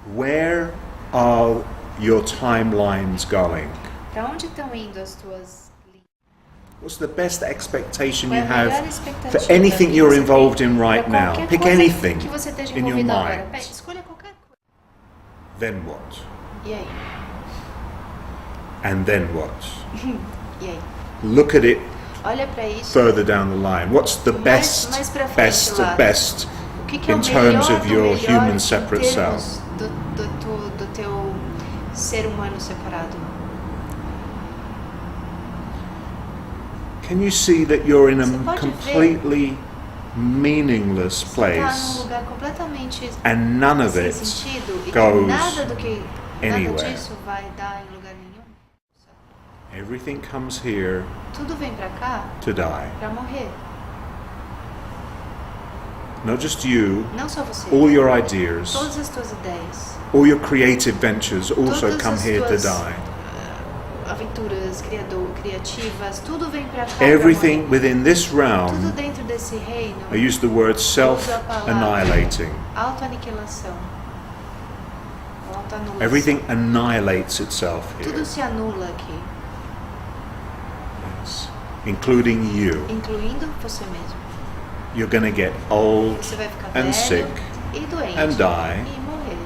Where are your timelines going? Para onde estão indo as tuas linhas? What's the best expectation Qual é you a melhor have expectativa for anything que you're você involved tem in right pra now? qualquer Pick coisa anything que você esteja in your envolvido agora. mind. Escolha qualquer coisa. Then what? E aí? And then what? E aí? Look at it Olha para isso. further down the line. What's the best, mais pra frente best lá. of best O que é in o terms melhor of do your melhor human em separate termos self? do teu ser humano separado? Can you see that you're in Você a pode completely meaningless Você está num place lugar completamente and none of sem it sentido e que goes nada anywhere? disso vai dar em lugar nenhum. Everything comes here Tudo vem pra cá to die. pra morrer. Not just you, Não só você. all your ideas, Todas as tuas ideias. all your creative ventures also Todas come as here to tuas, die. Aventuras, criativas, tudo vem pra cá. Everything pra morrer. within this Tudo realm, dentro desse reino. I use the word self-annihilating. Autoaniquilação. Autoanulação. Everything annihilates itself here, Tudo se anula aqui, yes, including you. incluindo você mesmo. You're going to get old Você vai ficar and velho sick e doente and die. e morrer.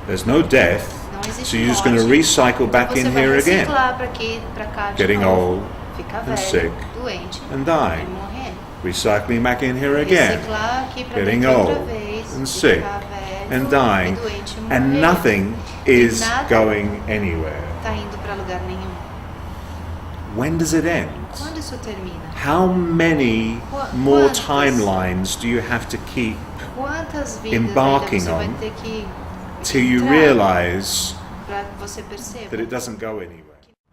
There's no death, Não existe so you're just going to morte. recycle back Você in vai here again, reciclar pra aqui, pra cá de getting novo. old Ficar and velho, sick doente and e dying. morrer. Recycling back in here again, Reciclar aqui pra getting dentro outra old vez, and e sick ficar velho and dying, e doente e morrer. and nothing is nada going anywhere. Tá indo pra lugar nenhum. When does it end? Quando isso termina? How many more Quantas? timelines do you have to keep Quantas vidas Embarking ainda você vai on ter que till you entrar realize pra que você perceba? that it doesn't go anywhere?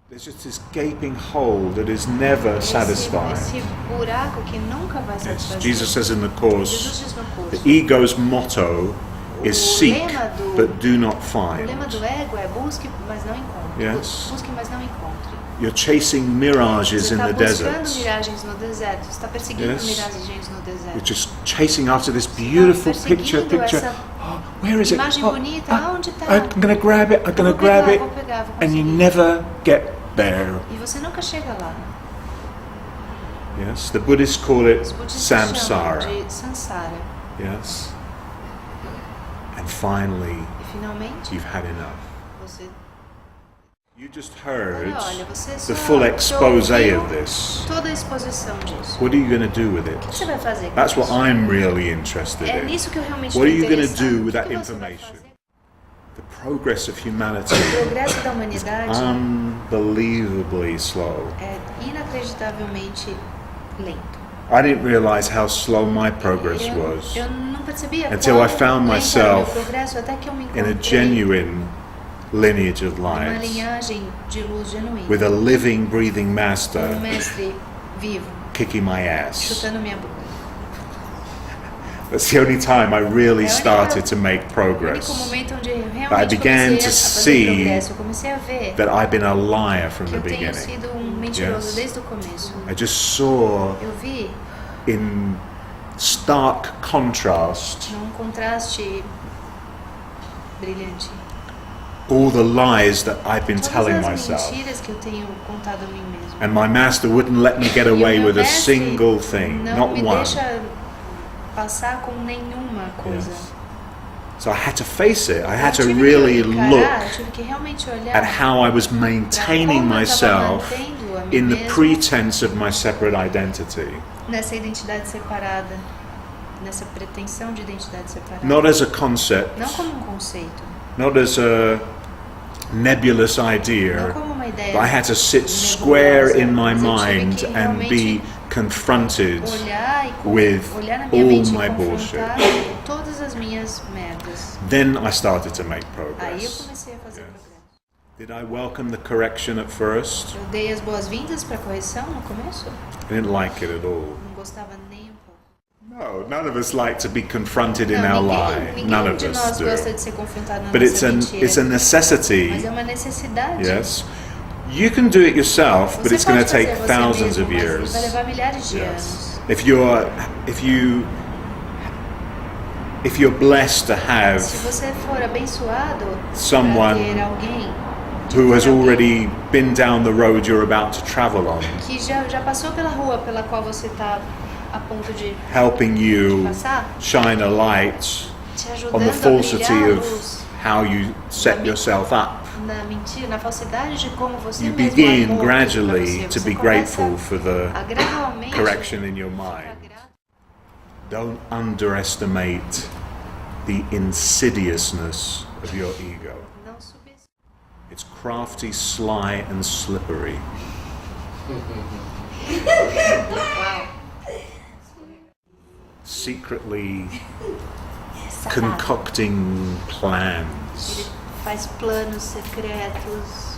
There's just this gaping hole that is never satisfied. Esse buraco que nunca vai Yes. satisfazer. Jesus says in the course, Jesus diz no curso. the ego's motto is O seek lema do- but do not O find. lema do ego é busque, mas não encontre. Yes. Busque, mas não encontre. You're chasing mirages Você in está the buscando desert. miragens no deserto. Você está perseguindo Yes. miragens no deserto. You're just chasing after this beautiful picture. perseguindo essa Oh, where is it? imagem Oh, bonita. Aonde tá? I'm going to grab it. I'm going to grab it. Vou pegar, vou And you conseguir. never get there. E você nunca chega lá. Yes, the Buddhists call it Os budistas chamam samsara. de samsara. Yes. And finally, E finalmente, you've had enough. você... You just heard Olha, você the só full expose ouviu of this. toda a exposição disso. What are you going to do with O que it? você vai fazer com That's what isso? I'm really interested É in. nisso que eu realmente What estou are you going to interessado. do with O that que você vai information? fazer? The progress of humanity O progresso da humanidade unbelievably slow. é inacreditavelmente lento. I didn't realize how slow my progress was Eu não percebia until quão I found lento era o meu myself progresso até que eu me in a encontrei genuine lineage of numa light linhagem de luz genuína. with a living, breathing master Um mestre vivo, kicking my ass. chutando minha bunda. That's the only time I really É a única- started to make O único progress. momento onde eu I realmente began comecei to a fazer see progresso. Eu comecei a ver That I've been a liar from que the eu tenho beginning. sido um mentiroso Yes. desde o começo. I just saw Eu vi in stark contrast num contraste brilhante all the lies that I've been telling todas as myself. mentiras que eu tenho contado a mim mesmo. And my master wouldn't let me get E o away meu with a mestre single thing, não not me one. deixa passar com nenhuma coisa. Yes. So I had to face it. I had Eu to tive really que encarar, look eu tive que realmente olhar at how I was pra maintaining como eu estava myself mantendo a mim in the mesmo pretense of my separate identity. nessa identidade separada, nessa pretensão de identidade separada. Not as a concept, Não como um conceito, not as a nebulous não idea, como uma ideia. but I had to sit nebulosa, square in my mas eu tive mind que and be realmente confronted olhar e with olhar na minha all mente e my confrontar bullshit. todas as minhas merdas. Then I started to make Aí eu progress. comecei a fazer progresso. Did I welcome the correction at first? Eu dei as boas-vindas para a correção no começo. I didn't like it at all. Não gostava nem um pouco. No, none of us like to be confronted in Não, our ninguém, lie. None ninguém of de us nós do. gosta de ser confrontado na But nossa mentira. it's a necessity. Mas é uma necessidade. Yes. You can do it yourself, but Você it's going pode to take fazer você thousands mesmo, of mas years. vai levar milhares de Yes. anos. If you if you're blessed to have Se você for abençoado someone para ter alguém who has already been down the road you're about to travel on, que já passou pela rua pela qual você está a ponto de helping you passar, shine a light te on the ajudando a falsity brilhar a of luz how you set yourself up. na mentira, na falsidade de como você You mesmo begin armou gradually pra to você. be Você grateful começa for the a gradualmente correction in your ficar mind. grato. Don't underestimate the insidiousness of your ego. Não subestime. It's crafty, sly, and slippery. Uau. Secretly Safado. concocting plans. Ele faz planos secretos.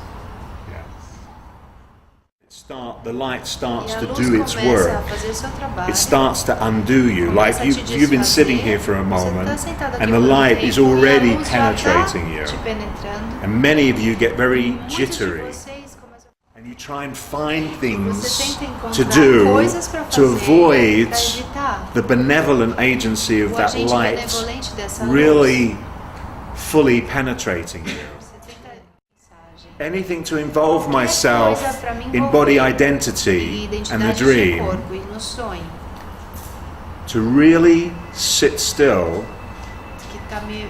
The light starts E a to luz do its começa a work. fazer seu trabalho. It starts to undo you. Like Começa a te you've been sitting desfazer. here for a Você moment, tá sentado aqui and the por um light tempo is e a already luz já tá penetrating you. te penetrando. And many of you get very Muitos de jittery, vocês começam and you try and find Você things tenta to encontrar do coisas para to fazer avoid para evitar the benevolent agency of o that agente light benevolente dessa really fully penetrating you. luz. Você tenta mensagem. Anything to involve Qualquer myself coisa pra me in body envolver identity em and the identidade de dream, corpo e no sonho to really sit still que está me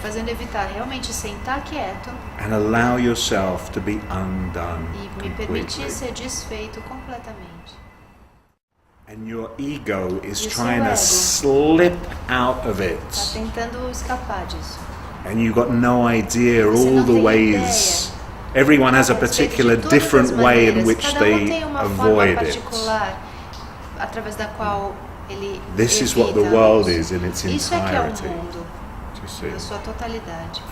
fazendo evitar realmente sentar quieto and allow yourself to be undone e me permitir completely. ser desfeito completamente. And your ego is E o seu trying to ego slip out of Está it. tentando escapar disso. And you've got no idea Você all não the tem ways. Everyone has a A respeito de particular todas as different way in maneiras. which Cada they tem uma avoid forma it. particular através da qual ele This is evita what the a world luz. is in its Isso é que é o entirety. mundo, Do you see? na sua totalidade.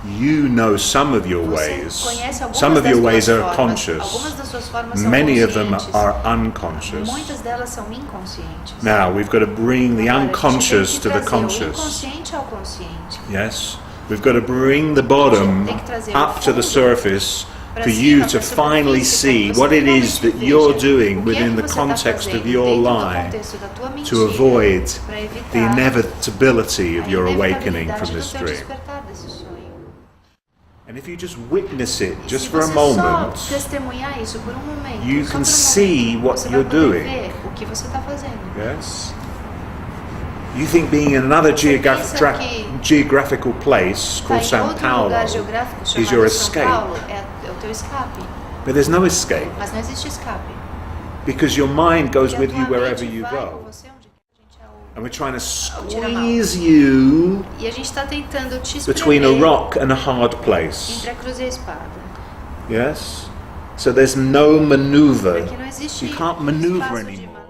You know some of your Você ways. conhece algumas Some of das your suas ways are formas. conscious. Algumas das suas formas são Many of them conscientes. are unconscious. Muitas delas são inconscientes. Now we've got to bring the Agora, a gente unconscious to tem the que trazer o conscious. inconsciente ao consciente. Yes? We've got to bring the bottom Tem que trazer o up to the fundo surface para for cima, you para to a finally superfície, see para que what você it is finalmente that you're veja doing o que é within que the você tá context of fazendo your dentro do lie contexto da tua to mentira, avoid para evitar the inevitability of a your awakening inevitabilidade from do this seu dream. despertar desse sonho. And if you just witness it E just se for a você moment, só testemunhar isso por um momento, you só can por um see momento, what você you're vai poder doing. ver o que você está fazendo. yes? You think being in another Você pensa que geographical place Tá called em São outro Paulo lugar geográfico is chamado your São escape. Paulo é o teu escape, But there's no escape mas não existe escape. because your mind goes Porque a with tua you wherever mente you vai com go. você onde a gente é o... And we're trying to tira-mal. squeeze you E a gente está tentando te between a espremer rock and a hard place. entre a cruz e a espada. Yes? So there's no maneuver. Porque não existe You can't maneuver espaço de anymore. manualmente.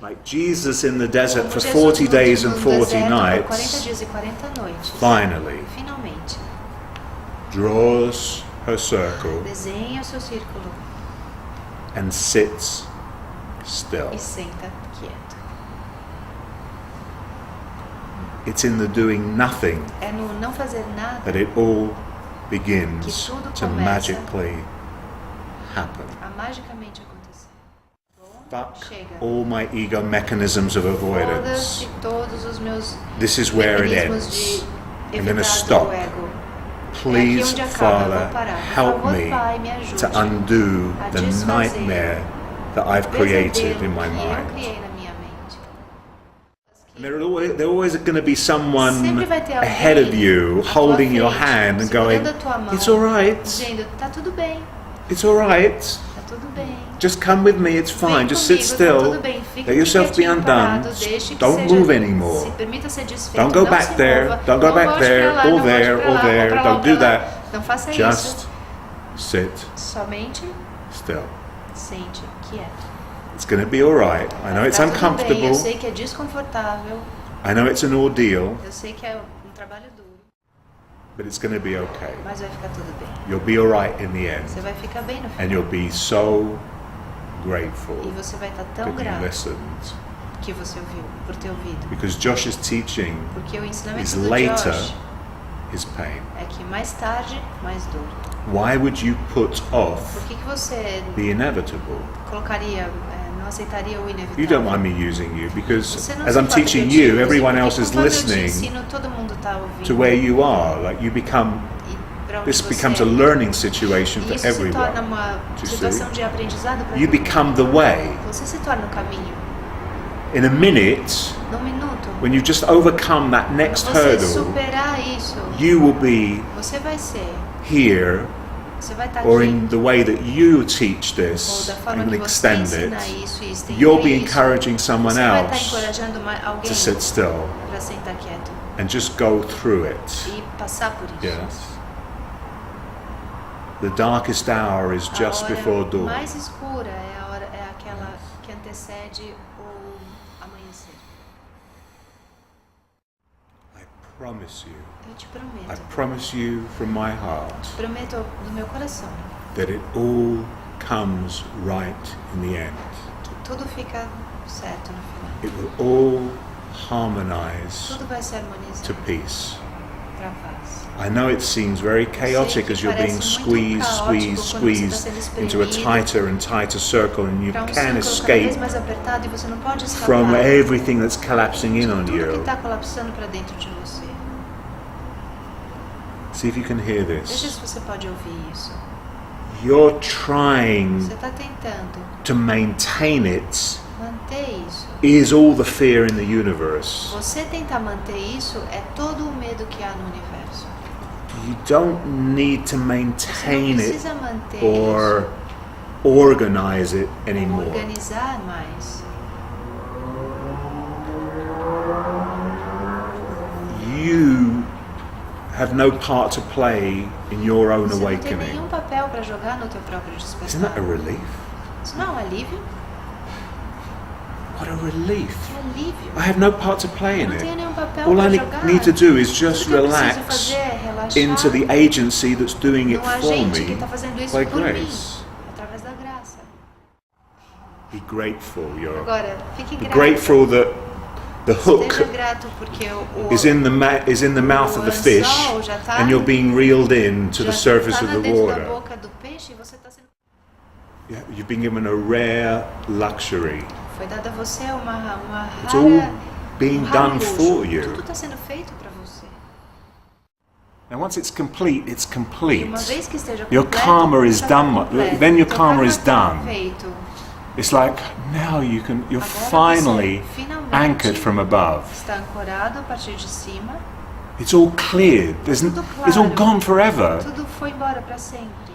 Like Jesus in the desert Como for Jesus 40 no days and deserto 40 por 40 nights dias e 40 noites. finally Finalmente, draws her circle desenha o seu círculo and sits still. e senta quieto. It's in the doing nothing É no não fazer nada that it all que begins tudo to começa magically happen. a magicamente acontecer. Fuck Chega. all my ego mechanisms of avoidance. Foda-se todos os meus This is where it mecanismos ends. de I'm gonna evitar stop. do ego. Please, É aqui onde acaba, eu Father, vou parar. Por help favor, me Pai, me ajude to undo a the desfazer nightmare that I've created pesadelo in my que eu mind. criei na minha mente. And there always going to be someone Sempre vai ter alguém ahead of you à tua holding your frente, hand and going, segurando a tua mão, it's all right, dizendo, tá tudo bem, it's all right, tá tudo bem. just come with me, it's fine, Vem just comigo, sit tá still, tudo bem. Fica let yourself be quietinho, undone, parado, deixe que don't seja, move anymore. Se permita ser desfeito, Don't go não back se there, mova, don't go não back volte there, pra lá, or não volte there, pra or lá, there, pra lá, don't pra do lá. that. Não faça Just isso. sit Somente still. sente quieto. It's going to be all right. I know it's Tá tudo bem, uncomfortable. eu sei que é desconfortável, I know it's an ordeal, eu sei que é um trabalho duro, but it's going to be okay. mas vai ficar tudo bem. You'll be all right in the end, Você vai ficar bem no and final. you'll be so grateful E você vai estar tão that you grato listened. que você ouviu, por ter ouvido. Because Josh's teaching Porque o is ensinamento do later Josh is pain. é que mais tarde, mais dor. Why would you put off Por que você the inevitable? colocaria, não aceitaria o You inevitável. don't mind me using you because Você não as se I'm importa que eu teaching te you, use, everyone porque else is conforme eu te listening ensino, todo mundo tá ouvindo. to where you are. Like you become, E pra onde this você becomes é. a learning situation for E isso se torna everyone. uma Do you situação see? de aprendizado para You todo mundo. become the way. Você se torna o caminho. In a minute, Num minuto, when you just overcome that next você hurdle, superar isso, you will be você vai ser, here, você vai estar or aqui, in the way that you teach ou this da forma and que você extend it, ensina isso e estender you'll be isso, encouraging someone você vai estar else encorajando alguém to sit still para sentar quieto and just go through it. e passar por isso. Yes. The darkest hour is just A before hora dawn. mais escura é aquela que antecede o amanhecer. I promise you, Eu te I prometo, promise you from my heart prometo do meu coração that it all comes right in the end. que tudo fica certo no final. It will all harmonize Tudo vai se to harmonizar peace. para a paz. I know it seems very chaotic as you're being squeezed, squeezed, squeezed into a tighter and tighter circle, and you Para can't círculo cada escape vez mais apertado e você não pode escapar from everything that's collapsing in de on tudo que you. está colapsando para dentro de você. See if you can hear Veja this. se você pode ouvir isso. You're trying Você está tentando to maintain it manter isso. is all the fear in the universe. Você tentar manter isso é todo o medo que há no universo. You don't need to Você não maintain it precisa manter or organize it isso, anymore. organizar mais. You have no part to play in your own Você não tem awakening. nenhum papel para jogar no teu próprio Isn't that a despertar. relief? Isso não é um alívio? What a relief. É um alívio. I have no part to play Eu in não tenho it. nenhum papel All para I jogar. need to do is Tudo just que eu preciso relax fazer é relaxar into the agency that's doing it no for agente que me está fazendo isso by por grace. mim, através da graça. Be grateful. You're Agora, fique be grato. grateful that the hook Esteja grato porque o is in the mouth of the fish, anzol já tá and you're being reeled in to the surface tá of the dentro da water. boca do peixe e você está sendo... Yeah, you've been given a rare luxury. Foi dada a você uma It's all rara, being raro done luxo. for you. Tudo está sendo feito para você. Now, once it's complete, it's complete. E uma vez que esteja Your completo, karma is está done. completo. Then your Teu karma is está done. feito. It's like now you're Agora finally você finalmente anchored from above. está ancorado a partir de cima. It's all cleared. Tudo It's all claro. gone forever. Tudo foi embora para sempre.